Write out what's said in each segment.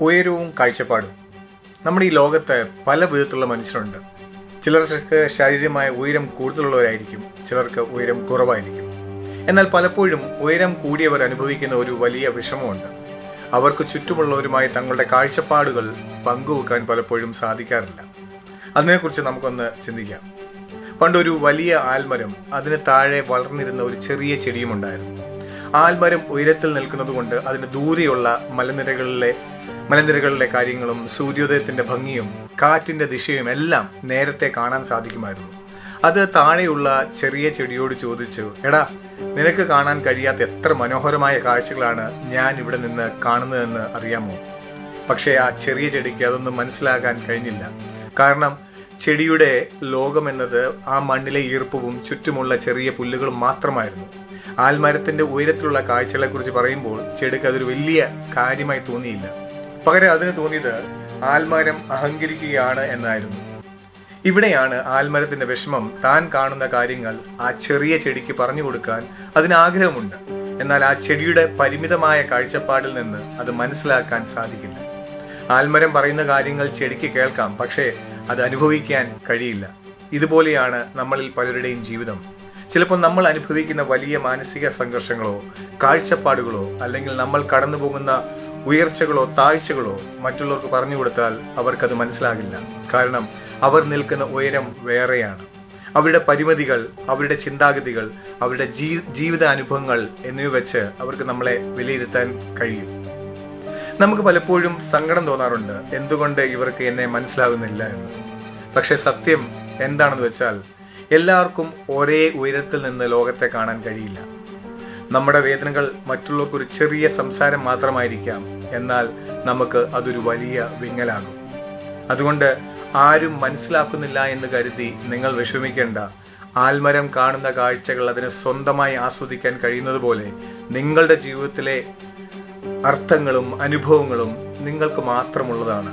ഉയരവും കാഴ്ചപ്പാടും. നമ്മുടെ ഈ ലോകത്ത് പല വിധത്തിലുള്ള മനുഷ്യരുണ്ട്. ചിലർക്ക് ശാരീരികമായ ഉയരം കൂടുതലുള്ളവരായിരിക്കും, ചിലർക്ക് ഉയരം കുറവായിരിക്കും. എന്നാൽ പലപ്പോഴും ഉയരം കൂടിയവർ അനുഭവിക്കുന്ന ഒരു വലിയ വിഷമമുണ്ട്. അവർക്ക് ചുറ്റുമുള്ളവരുമായി തങ്ങളുടെ കാഴ്ചപ്പാടുകൾ പങ്കുവെക്കാൻ പലപ്പോഴും സാധിക്കാറില്ല. അതിനെക്കുറിച്ച് നമുക്കൊന്ന് ചിന്തിക്കാം. പണ്ടൊരു വലിയ ആൽമരം, അതിന് താഴെ വളർന്നിരുന്ന ഒരു ചെറിയ ചെടിയും ഉണ്ടായിരുന്നു. ആൽമരം ഉയരത്തിൽ നിൽക്കുന്നത് കൊണ്ട് അതിന് ദൂരെയുള്ള മലനിരകളിലെ കാര്യങ്ങളും സൂര്യോദയത്തിന്റെ ഭംഗിയും കാറ്റിന്റെ ദിശയും എല്ലാം നേരത്തെ കാണാൻ സാധിക്കുമായിരുന്നു. അത് താഴെയുള്ള ചെറിയ ചെടിയോട് ചോദിച്ചു, എടാ, നിനക്ക് കാണാൻ കഴിയാത്ത എത്ര മനോഹരമായ കാഴ്ചകളാണ് ഞാൻ ഇവിടെ നിന്ന് കാണുന്നതെന്ന് അറിയാമോ? പക്ഷേ ആ ചെറിയ ചെടിക്ക് അതൊന്നും മനസ്സിലാക്കാൻ കഴിഞ്ഞില്ല. കാരണം ചെടിയുടെ ലോകം എന്നത് ആ മണ്ണിലെ ഈർപ്പവും ചുറ്റുമുള്ള ചെറിയ പുല്ലുകളും മാത്രമായിരുന്നു. ആൽമരത്തിന്റെ ഉയരത്തിലുള്ള കാഴ്ചകളെ കുറിച്ച് പറയുമ്പോൾ ചെടിക്ക് അതൊരു വലിയ കാര്യമായി തോന്നിയില്ല. പകരം അതിന് തോന്നിയത് ആൽമരം അഹങ്കരിക്കുകയാണ് എന്നായിരുന്നു. ഇവിടെയാണ് ആൽമരത്തിന്റെ വിഷമം. താൻ കാണുന്ന കാര്യങ്ങൾ ആ ചെറിയ ചെടിക്ക് പറഞ്ഞു കൊടുക്കാൻ അതിന് ആഗ്രഹമുണ്ട്. എന്നാൽ ആ ചെടിയുടെ പരിമിതമായ കാഴ്ചപ്പാടിൽ നിന്ന് അത് മനസ്സിലാക്കാൻ സാധിക്കില്ല. ആൽമരം പറയുന്ന കാര്യങ്ങൾ ചെടിക്ക് കേൾക്കാം, പക്ഷേ അത് അനുഭവിക്കാൻ കഴിയില്ല. ഇതുപോലെയാണ് നമ്മളിൽ പലരുടെയും ജീവിതം. ചിലപ്പോൾ നമ്മൾ അനുഭവിക്കുന്ന വലിയ മാനസിക സംഘർഷങ്ങളോ കാഴ്ചപ്പാടുകളോ അല്ലെങ്കിൽ നമ്മൾ കടന്നു പോകുന്ന ഉയർച്ചകളോ താഴ്ചകളോ മറ്റുള്ളവർക്ക് പറഞ്ഞു കൊടുത്താൽ അവർക്കത് മനസ്സിലാകില്ല. കാരണം അവർ നിൽക്കുന്ന ഉയരം വേറെയാണ്. അവരുടെ പരിമിതികൾ, അവരുടെ ചിന്താഗതികൾ, അവരുടെ ജീവിത അനുഭവങ്ങൾ എന്നിവ വെച്ച് അവർക്ക് നമ്മളെ വിലയിരുത്താൻ കഴിയും. നമുക്ക് പലപ്പോഴും സങ്കടം തോന്നാറുണ്ട്, എന്തുകൊണ്ട് ഇവർക്ക് എന്നെ മനസ്സിലാകുന്നില്ല എന്ന്. പക്ഷെ സത്യം എന്താണെന്ന് വെച്ചാൽ എല്ലാവർക്കും ഒരേ ഉയരത്തിൽ നിന്ന് ലോകത്തെ കാണാൻ കഴിയില്ല. നമ്മുടെ വേദനകൾ മറ്റുള്ളവർക്ക് ഒരു ചെറിയ സംസാരം മാത്രമായിരിക്കാം, എന്നാൽ നമുക്ക് അതൊരു വലിയ വിങ്ങലാകും. അതുകൊണ്ട് ആരും മനസ്സിലാക്കുന്നില്ല എന്ന് കരുതി നിങ്ങൾ വിഷമിക്കേണ്ട. ആൽമരം കാണുന്ന കാഴ്ചകൾ അതിന് സ്വന്തമായി ആസ്വദിക്കാൻ കഴിയുന്നത് പോലെ നിങ്ങളുടെ ജീവിതത്തിലെ അർത്ഥങ്ങളും അനുഭവങ്ങളും നിങ്ങൾക്ക് മാത്രമുള്ളതാണ്.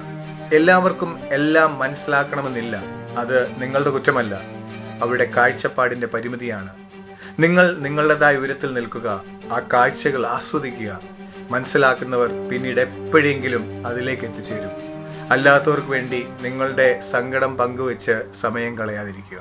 എല്ലാവർക്കും എല്ലാം മനസ്സിലാക്കണമെന്നില്ല. അത് നിങ്ങളുടെ കുറ്റമല്ല, അവരുടെ കാഴ്ചപ്പാടിന്റെ പരിമിതിയാണ്. നിങ്ങൾ നിങ്ങളുടേതായ ഉയരത്തിൽ നിൽക്കുക, ആ കാഴ്ചകൾ ആസ്വദിക്കുക. മനസ്സിലാക്കുന്നവർ പിന്നീട് എപ്പോഴെങ്കിലും അതിലേക്ക് എത്തിച്ചേരും. അല്ലാത്തവർക്ക് വേണ്ടി നിങ്ങളുടെ സങ്കടം പങ്കുവെച്ച് സമയം കളയാതിരിക്കുക.